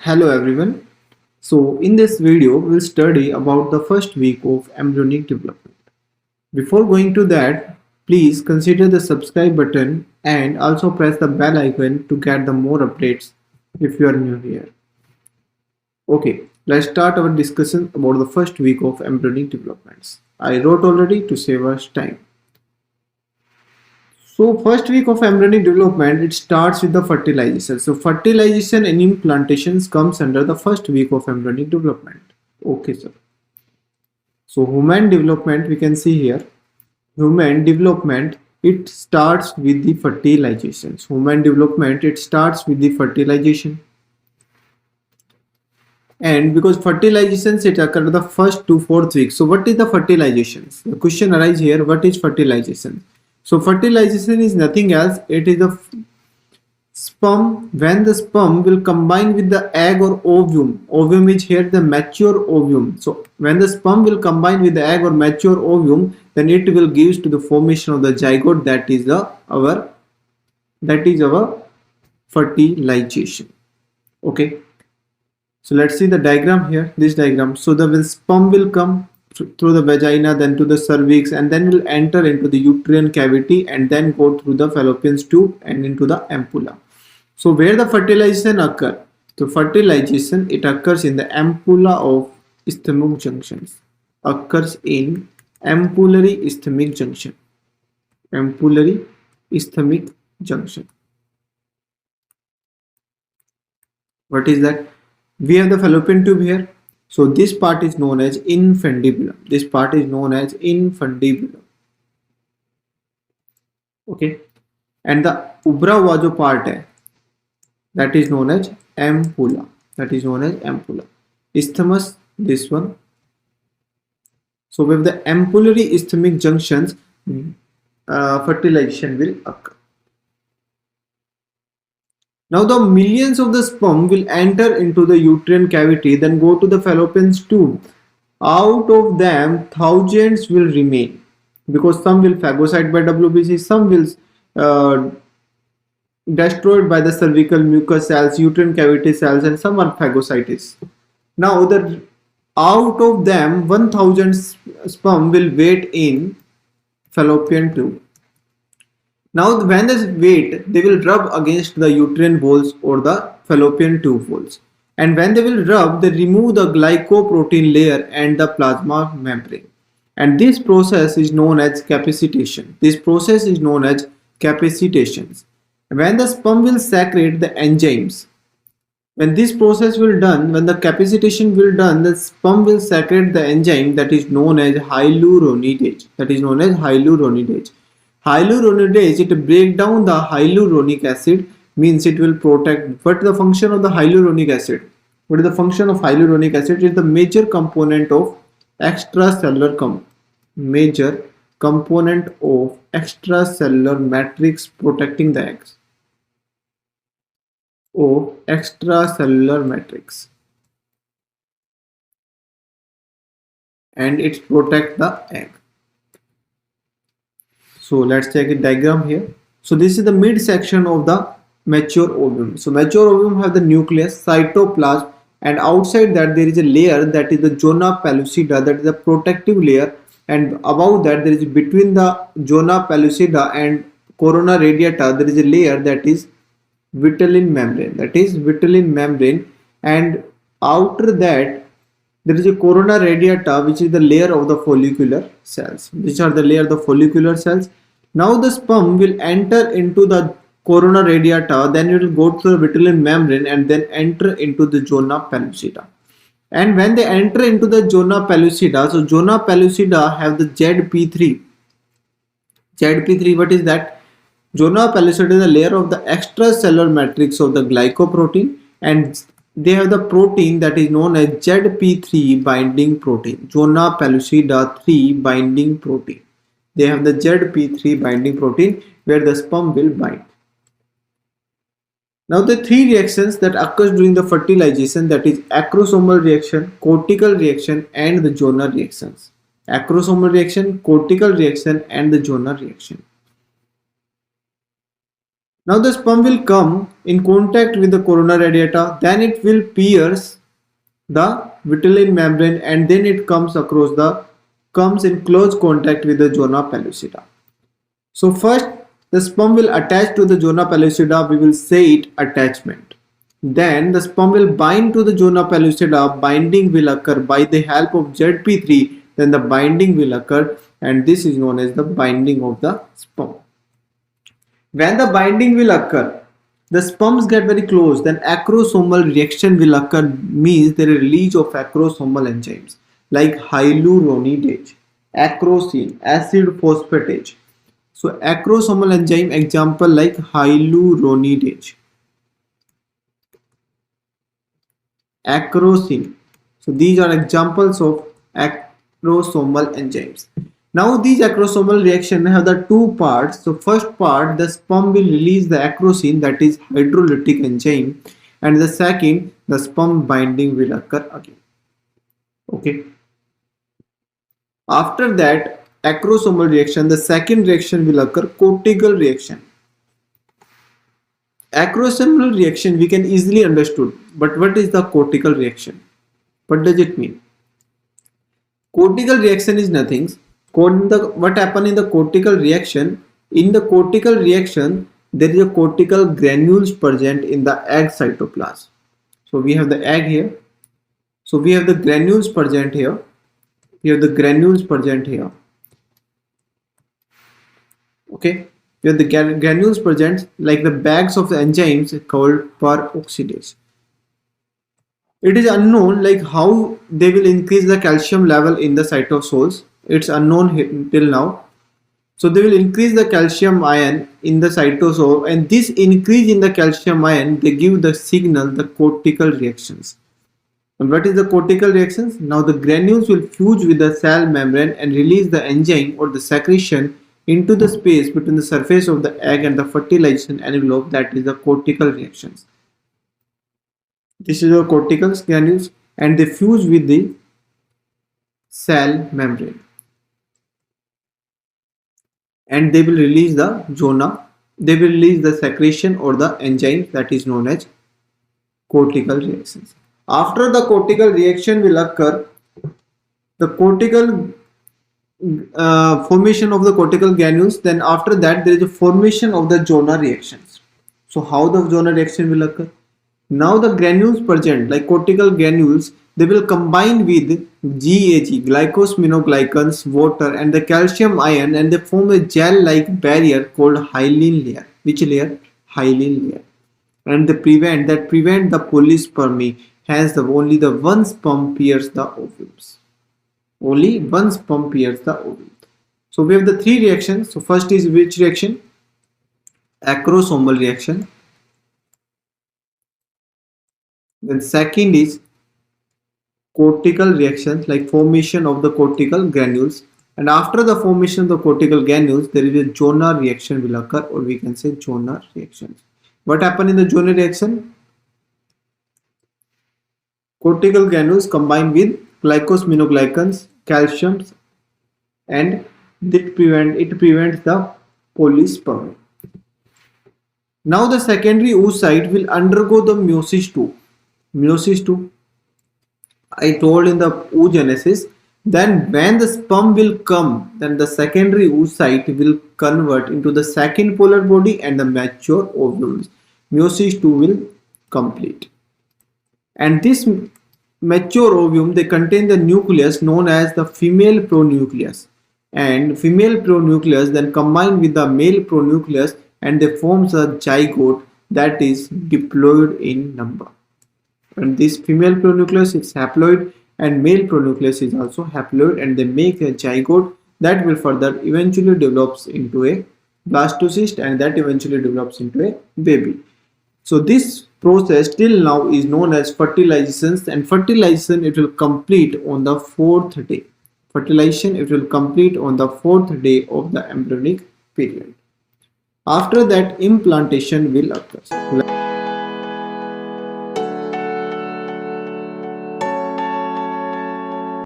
Hello everyone. So in this video we'll study about the first week of embryonic development. Before going to that, please consider the subscribe button and also press the bell icon to get the more updates if you are new here. Okay, let's start our discussion about the first week of embryonic developments. I wrote already to save us time. So first week of embryonic development, it starts with the fertilization. So fertilization and implantations comes under the first week of embryonic development. Okay, sir. So human development, we can see here. Human development, it starts with the fertilization. Human development, it starts with the fertilization. And because fertilizations, it occurs the first to fourth week. So what is the fertilizations? The question arises here, what is fertilization? So fertilization is nothing else. It is the sperm, when the sperm will combine with the egg or ovum. Ovum is here the mature ovum. So when the sperm will combine with the egg or mature ovum, then it will give to the formation of the zygote. That is our fertilization. Okay. So let's see the diagram here. This diagram. So the sperm will come through the vagina, then to the cervix, and then will enter into the uterine cavity and then go through the fallopian tube and into the ampulla. So where the fertilization occur? So fertilization, it occurs in the ampulla of ischemic junctions. Occurs in ampullary ischemic junction. Ampullary ischemic junction. What is that? We have the fallopian tube here. So this part is known as infundibulum. This part is known as infundibulum. Okay. And the ubra हुआ जो part है, that is known as ampulla. That is known as ampulla. Isthmus, this one. So with the ampullary ischemic junctions, fertilization will occur. Now the millions of the sperm will enter into the uterine cavity, then go to the fallopian tube. Out of them, thousands will remain, because some will phagocyte by WBC, some will destroyed by the cervical mucus cells, uterine cavity cells, and some are phagocytes. Now out of them, 1000 sperm will wait in fallopian tube. Now when they wait, they will rub against the uterine walls or the fallopian tube walls. And when they will rub, they remove the glycoprotein layer and the plasma membrane. And this process is known as capacitation. This process is known as capacitations. When the sperm will secrete the enzymes, when this process will done, when the capacitation will done, the sperm will secrete the enzyme that is known as hyaluronidase. That is known as hyaluronidase. Hyaluronidase, it break down the hyaluronic acid, means it will protect. What is the function of the hyaluronic acid? What is the function of hyaluronic acid? It is the major component of extracellular matrix protecting the eggs. Of extracellular matrix, and it protects the egg. So let's check a diagram here. So this is the mid section of the mature ovum. So mature ovum have the nucleus, cytoplasm, and outside that there is a layer that is the zona pellucida, that is the protective layer, and above that there is between the zona pellucida and corona radiata there is a layer that is vitelline membrane, and outer that there is a corona radiata, which is the layer of the follicular cells. These are the layer of the follicular cells. Now the sperm will enter into the corona radiata, then it will go through the vitelline membrane and then enter into the zona pellucida. And when they enter into the zona pellucida, so zona pellucida have the ZP3. ZP3, what is that? Zona pellucida is a layer of the extracellular matrix of the glycoprotein, and they have the protein that is known as ZP3 binding protein. Zona pellucida 3 binding protein. They have the ZP3 binding protein where the sperm will bind. Now the three reactions that occurs during the fertilization, that is acrosomal reaction, cortical reaction, and the Joner reactions. Acrosomal reaction, cortical reaction, and the Joner reaction. Now the sperm will come in contact with the corona radiata, then it will pierce the vitelline membrane, and then it comes in close contact with the zona pellucida. So first the sperm will attach to the zona pellucida, we will say it attachment. Then the sperm will bind to the zona pellucida, binding will occur by the help of ZP3, then the binding will occur, and this is known as the binding of the sperm. When the binding will occur, the sperms get very close, then acrosomal reaction will occur, means there is release of acrosomal enzymes like hyaluronidase, acrosine, acid phosphatase. So acrosomal enzyme example like hyaluronidase, acrosine. So these are examples of acrosomal enzymes. Now these acrosomal reaction have the two parts. So first part, the sperm will release the acrosine, that is hydrolytic enzyme, and the second, the sperm binding will occur again. Okay. After that acrosomal reaction, the second reaction will occur, cortical reaction. Acrosomal reaction we can easily understood, but what is the cortical reaction? What does it mean? Cortical reaction is nothing. What happen in the cortical reaction? In the cortical reaction, there is a cortical granules present in the egg cytoplasm. So we have the egg here. So we have the granules present here. We have the granules present here. Okay. We have the granules present like the bags of the enzymes called peroxidase. It is unknown like how they will increase the calcium level in the cytosols. It's unknown till now. So they will increase the calcium ion in the cytosol, and this increase in the calcium ion, they give the signal, the cortical reactions. And what is the cortical reactions? Now the granules will fuse with the cell membrane and release the enzyme or the secretion into the space between the surface of the egg and the fertilization envelope, that is the cortical reactions. This is the cortical granules, and they fuse with the cell membrane, and they will release the zona, they will release the secretion or the enzyme, that is known as cortical reactions. After the cortical reaction will occur, the cortical formation of the cortical granules, then after that there is a formation of the zona reactions. So how the zona reaction will occur? Now the granules present like cortical granules, they will combine with GAG, glycosaminoglycans, water and the calcium ion, and they form a gel like barrier called hyaline layer. Which layer? Hyaline layer. And they prevent the polyspermy. Hence only the one sperm pierces the ovules. Only one sperm pierces the ovule. So we have the three reactions. So first is which reaction? Acrosomal reaction. Then second is cortical reactions like formation of the cortical granules, and after the formation of the cortical granules there is a zona reaction will occur, or we can say zona reactions. What happened in the zona reaction? Cortical granules combine with glycosaminoglycans, calciums, and it prevents the polyspermy. Now the secondary oocyte will undergo the meiosis II. Meiosis II, I told in the oogenesis. Then when the sperm will come, then the secondary oocyte will convert into the second polar body and the mature ovules. Meiosis II will complete. And this mature ovum, they contain the nucleus known as the female pronucleus. And female pronucleus then combine with the male pronucleus and they forms a zygote that is diploid in number. And this female pronucleus is haploid and male pronucleus is also haploid, and they make a zygote that will further eventually develops into a blastocyst, and that eventually develops into a baby. So this process till now is known as fertilization, and fertilization it will complete on the fourth day. Fertilization it will complete on the fourth day of the embryonic period. After that implantation will occur.